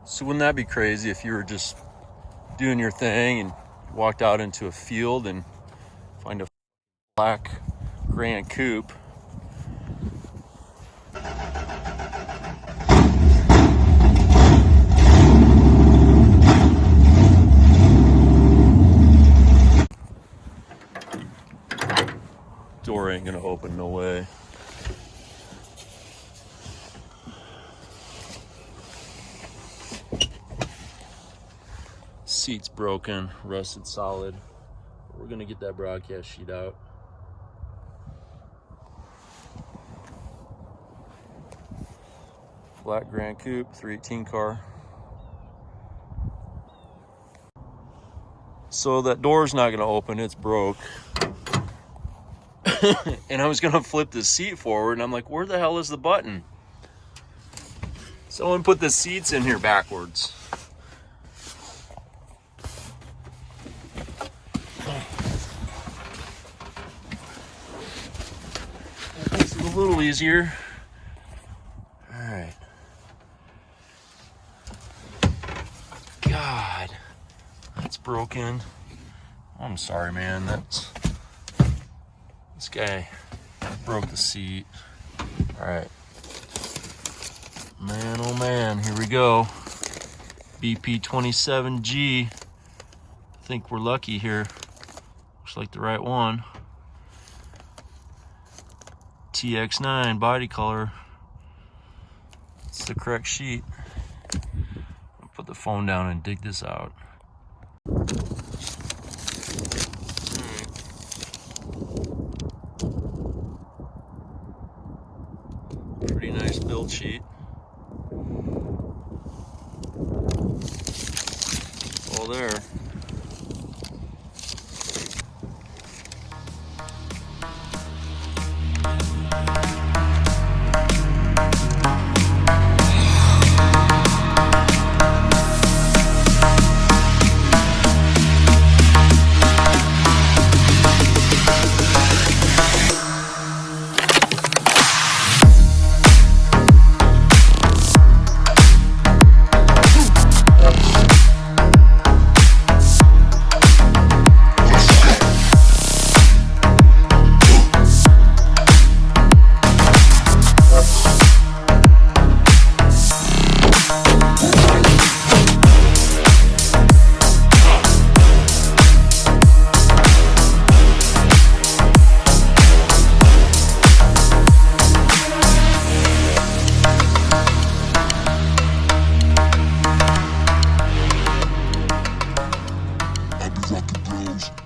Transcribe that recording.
So wouldn't that be crazy if you were just doing your thing and walked out into a field and find a black Grand Coupe? Door ain't gonna open, no way. Seat's broken, rusted solid. We're gonna get that broadcast sheet out. Black Grand Coupe, 318 car. So that door's not gonna open, it's broke. And I was gonna flip the seat forward and I'm like, where the hell is the button? Someone put the seats in here backwards. This is a little easier. All right. God, that's broken. I'm sorry, man. This guy broke the seat. All right. Man, oh man, here we go. BP27G. I think we're lucky here. Looks like the right one. TX9 body color. It's the correct sheet. I'll put the phone down and dig this out. Pretty nice build sheet. All there. Rockin' bros.